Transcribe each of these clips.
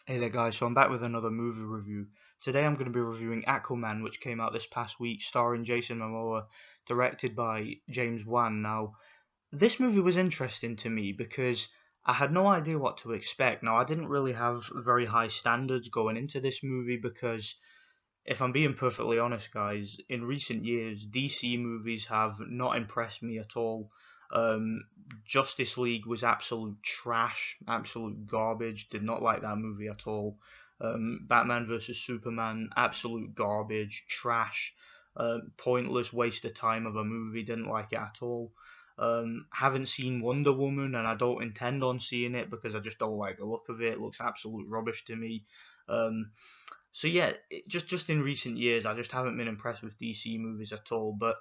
Hey there guys, so I'm back with another movie review. Today I'm going to be reviewing Aquaman, which came out this past week, starring Jason Momoa, directed by James Wan. Now, this movie was interesting to me because I had no idea what to expect. Now, I didn't really have very high standards going into this movie because, if I'm being perfectly honest, guys, in recent years, DC movies have not impressed me at all. Um, Justice League was absolute trash, absolute garbage. Did not like that movie at all. Batman versus Superman, absolute garbage, trash, pointless waste of time of a movie. Didn't like it at all. Haven't seen Wonder Woman, and I don't intend on seeing it because I just don't like the look of it. It looks absolute rubbish to me. Um, so yeah, just in recent years, I just haven't been impressed with DC movies at all. But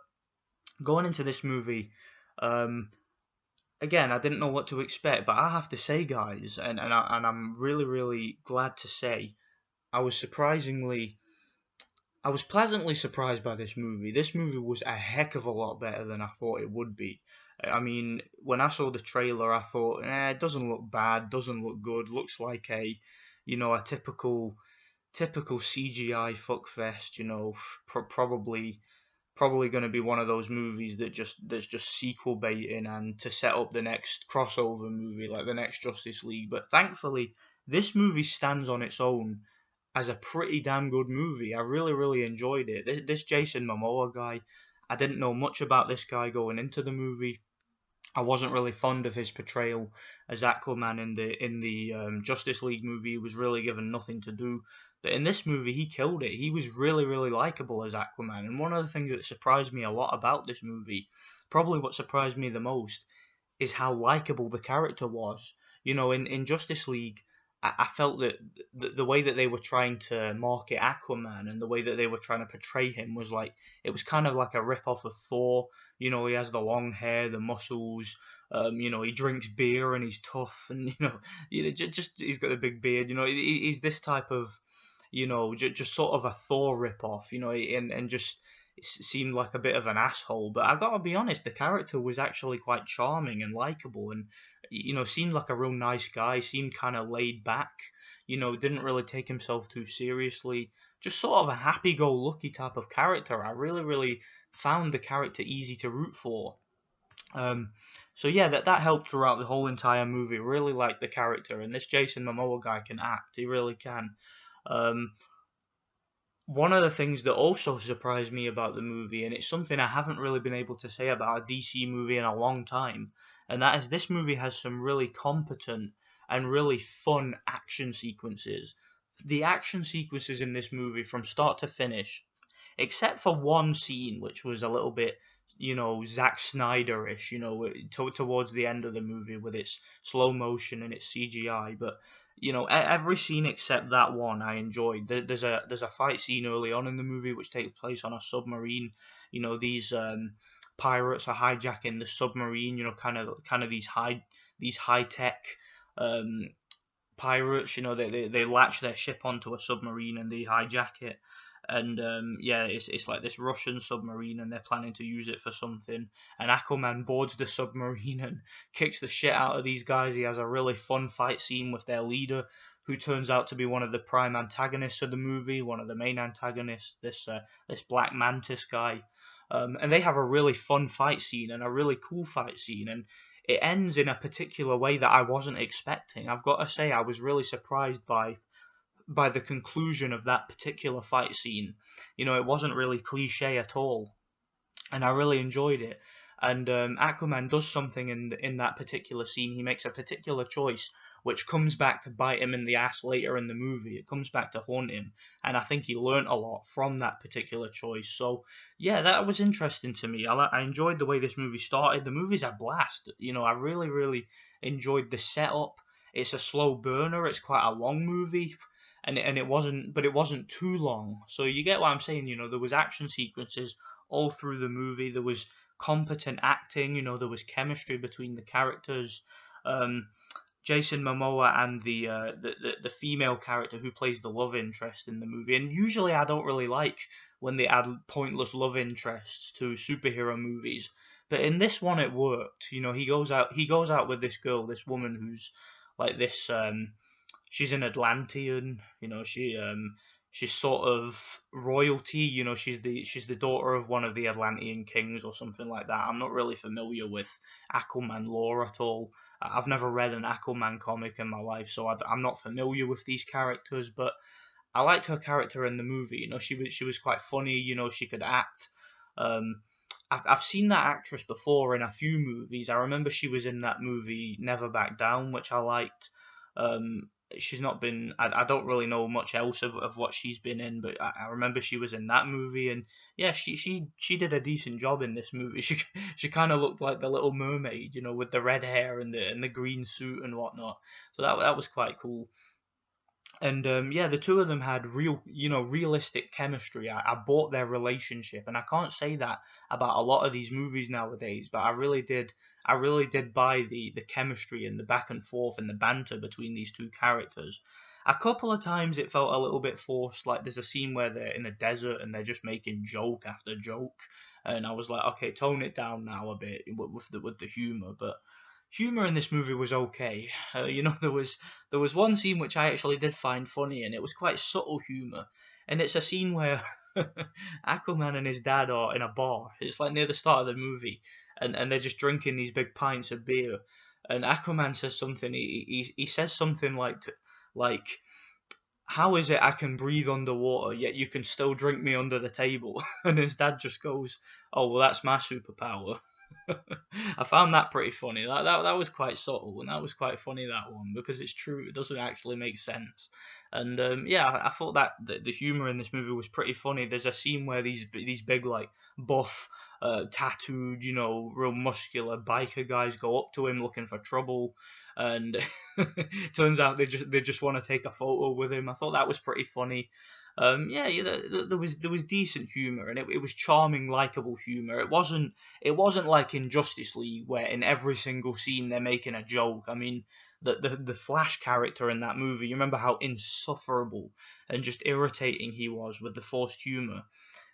going into this movie, um, again, I didn't know what to expect. But I have to say, guys, and I'm really glad to say, I was surprisingly, I was pleasantly surprised by this movie. This movie was a heck of a lot better than I thought it would be. I mean, when I saw the trailer, I thought, it doesn't look bad, doesn't look good, looks like a typical CGI fuckfest, probably going to be one of those movies that's just sequel baiting and to set up the next crossover movie like the next Justice League. But thankfully, this movie stands on its own as a pretty damn good movie. I really enjoyed it. This Jason Momoa guy, I didn't know much about this guy going into the movie. I wasn't really fond of his portrayal as Aquaman in the Justice League movie. He was really given nothing to do, but in this movie he killed it. He was really likable as Aquaman. And one of the things that surprised me a lot about this movie, probably what surprised me the most, is how likable the character was. In Justice League, I felt that the way that they were trying to market Aquaman and the way that they were trying to portray him was like it was kind of like a rip off of Thor. He has the long hair, the muscles. He drinks beer and he's tough, and just he's got a big beard. He's this type of just sort of a Thor rip off. And just seemed like a bit of an asshole. But I gotta be honest, the character was actually quite charming and likable, and seemed like a real nice guy. Seemed kind of laid back. Didn't really take himself too seriously. Just sort of a happy-go-lucky type of character. I really found the character easy to root for. Um, so yeah, that helped throughout the whole entire movie. Really liked the character, and this Jason Momoa guy can act. He really can. Um, One of the things that also surprised me about the movie, and it's something I haven't really been able to say about a DC movie in a long time, and that is this movie has some really competent and really fun action sequences. The action sequences in this movie from start to finish, except for one scene which was a little bit, Zack Snyder-ish, towards the end of the movie with its slow motion and its CGI. But every scene except that one I enjoyed. There's a fight scene early on in the movie which takes place on a submarine. These pirates are hijacking the submarine. Kind of these high tech um, pirates. They latch their ship onto a submarine and they hijack it. And yeah, it's like this Russian submarine, and they're planning to use it for something. And Aquaman boards the submarine and kicks the shit out of these guys. He has a really fun fight scene with their leader, who turns out to be one of the prime antagonists of the movie, one of the main antagonists, this Black Mantis guy. And they have a really fun fight scene and a really cool fight scene, and it ends in a particular way that I wasn't expecting. I've got to say, I was really surprised by the conclusion of that particular fight scene. It wasn't really cliche at all, and I really enjoyed it. And Aquaman does something in that particular scene. He makes a particular choice, which comes back to bite him in the ass later in the movie. It comes back to haunt him, and I think he learnt a lot from that particular choice. So yeah, that was interesting to me. I enjoyed the way this movie started. The movie's a blast. I really enjoyed the setup. It's a slow burner. It's quite a long movie, and it wasn't too long. So you get what I'm saying. There was action sequences all through the movie. There was competent acting. There was chemistry between the characters. Um, Jason Momoa and the female character who plays the love interest in the movie. And usually I don't really like when they add pointless love interests to superhero movies, but in this one it worked. He goes out with this girl, this woman who's like this. she's an Atlantean. You know, she's sort of royalty. You know, she's the daughter of one of the Atlantean kings or something like that. I'm not really familiar with Aquaman lore at all. I've never read an Aquaman comic in my life, so I'm not familiar with these characters. But I liked her character in the movie. You know, she was quite funny. You know, she could act. Um, I've seen that actress before in a few movies. I remember she was in that movie Never Back Down, which I liked. Um, she's not been. I don't really know much else of what she's been in, but I remember she was in that movie, and yeah, she did a decent job in this movie. She kind of looked like the Little Mermaid, you know, with the red hair and the green suit and whatnot. So that was quite cool. And yeah, the two of them had realistic chemistry. I bought their relationship, and I can't say that about a lot of these movies nowadays. But I really did. I really did buy the chemistry and the back and forth and the banter between these two characters. A couple of times it felt a little bit forced. Like there's a scene where they're in a desert and they're just making joke after joke, and I was like, okay, tone it down now a bit with the humor. But humor in this movie was okay. You know, there was one scene which I actually did find funny, and it was quite subtle humor. And it's a scene where Aquaman and his dad are in a bar. It's like near the start of the movie, and they're just drinking these big pints of beer. And Aquaman says something. He says something like how is it I can breathe underwater yet you can still drink me under the table? And his dad just goes, oh well, that's my superpower. I found that pretty funny. That was quite subtle, and that was quite funny, that one, because it's true. It doesn't actually make sense. And yeah, I thought that the humor in this movie was pretty funny. There's a scene where these big like buff, tattooed, you know, real muscular biker guys go up to him looking for trouble, and turns out they just want to take a photo with him. I thought that was pretty funny. Yeah, there was decent humor, and it was charming, likable humor. It wasn't like in Justice League where in every single scene they're making a joke. I mean, the Flash character in that movie, you remember how insufferable and just irritating he was with the forced humor.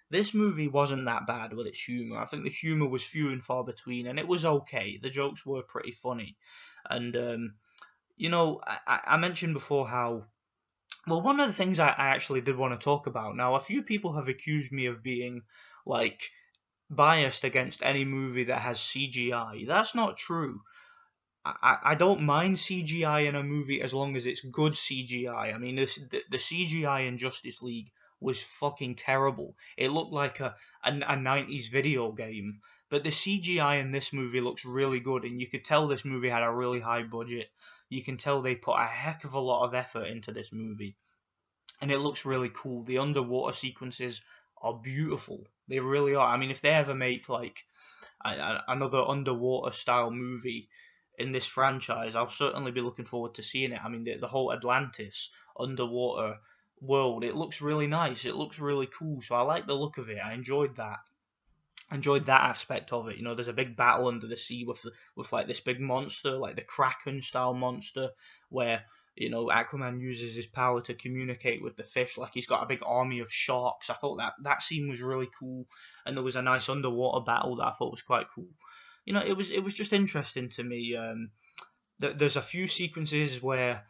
This movie wasn't that bad with its humor. I think the humor was few and far between, and it was okay. The jokes were pretty funny, and you know, I mentioned before how well, one of the things I actually did want to talk about. Now, a few people have accused me of being like biased against any movie that has CGI. That's not true. I don't mind CGI in a movie as long as it's good CGI. I mean, the CGI in Justice League was fucking terrible. It looked like a 90s video game. But the CGI in this movie looks really good, and you could tell this movie had a really high budget. You can tell they put a heck of a lot of effort into this movie, and it looks really cool. The underwater sequences are beautiful. They really are. I mean, if they ever make like another underwater style movie in this franchise, I'll certainly be looking forward to seeing it. I mean, the whole Atlantis underwater world, it looks really nice. It looks really cool. So I like the look of it. I enjoyed that aspect of it. You know, there's a big battle under the sea with like this big monster, like the Kraken style monster, where you know Aquaman uses his power to communicate with the fish, like he's got a big army of sharks. I thought that scene was really cool, and there was a nice underwater battle that I thought was quite cool. You know, it was just interesting to me. There's a few sequences where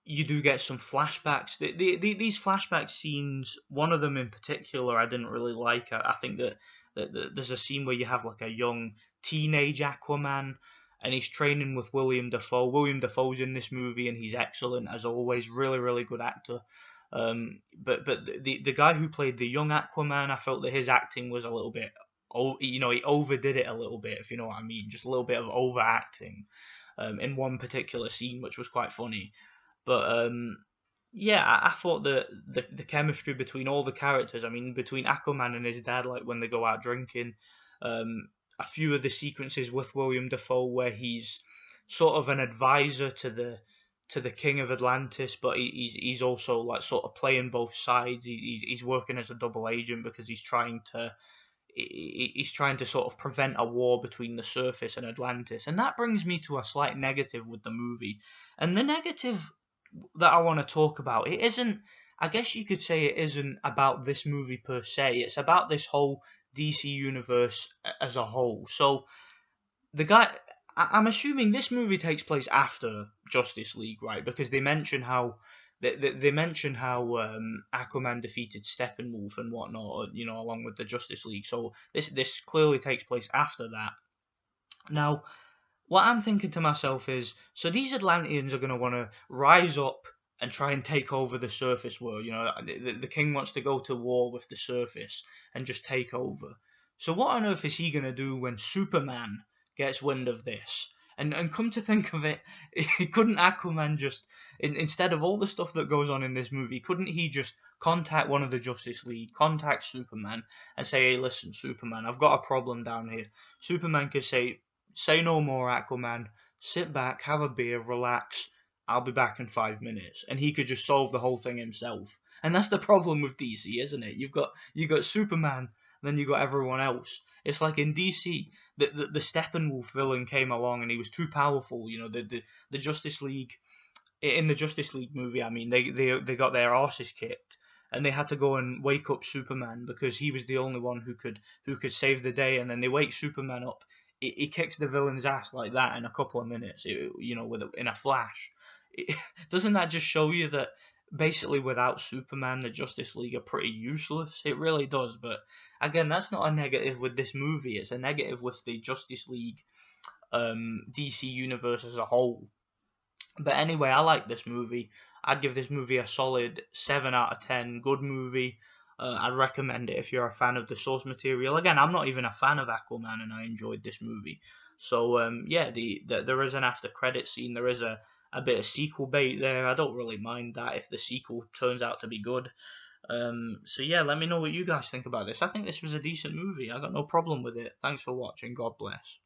you do get some flashbacks. These flashback scenes, one of them in particular, I didn't really like. I think that there's a scene where you have like a young teenage Aquaman, and he's training with William Dafoe. William Dafoe's in this movie, and he's excellent as always. Really, really good actor. But the guy who played the young Aquaman, I felt that his acting was a little bit, you know, he overdid it a little bit, if you know what I mean. Just a little bit of overacting in one particular scene, which was quite funny. But yeah, I thought that the chemistry between all the characters, I mean, between Aquaman and his dad, like when they go out drinking, a few of the sequences with William Dafoe where he's sort of an advisor to the King of Atlantis, but he's also like sort of playing both sides. He's working as a double agent because he's trying to sort of prevent a war between the surface and Atlantis. And that brings me to a slight negative with the movie. And the negative that I want to talk about, it isn't, I guess you could say it isn't about this movie per se. It's about this whole DC universe as a whole. So the guy, I'm assuming this movie takes place after Justice League, right? Because they mention how they mention how Aquaman defeated Steppenwolf and whatnot, along with the Justice League. So this clearly takes place after that. Now, what I'm thinking to myself is, so these Atlanteans are going to want to rise up and try and take over the surface world. The king wants to go to war with the surface and just take over. So what on earth is he going to do when Superman gets wind of this? And come to think of it, couldn't Aquaman just, instead of all the stuff that goes on in this movie, couldn't he just contact one of the Justice League, contact Superman, and say, hey, listen, Superman, I've got a problem down here. Superman could say no more, Aquaman. Sit back, have a beer, relax. I'll be back in 5 minutes. And he could just solve the whole thing himself. And that's the problem with DC, isn't it? You've got Superman, then you've got everyone else. It's like in DC, the Steppenwolf villain came along and he was too powerful. The Justice League, in the Justice League movie, I mean, they got their arses kicked. And they had to go and wake up Superman because he was the only one who could save the day. And then they wake Superman up. He kicks the villain's ass like that in a couple of minutes, in a flash. Doesn't that just show you that basically without Superman, the Justice League are pretty useless? It really does. But again, that's not a negative with this movie. It's a negative with the Justice League DC universe as a whole. But anyway, I like this movie. I'd give this movie a solid 7 out of 10. Good movie. I'd recommend it if you're a fan of the source material. Again, I'm not even a fan of Aquaman, and I enjoyed this movie. So yeah, there is an after credit scene. There is a bit of sequel bait there. I don't really mind that if the sequel turns out to be good. So yeah, let me know what you guys think about this. I think this was a decent movie. I got no problem with it. Thanks for watching. God bless.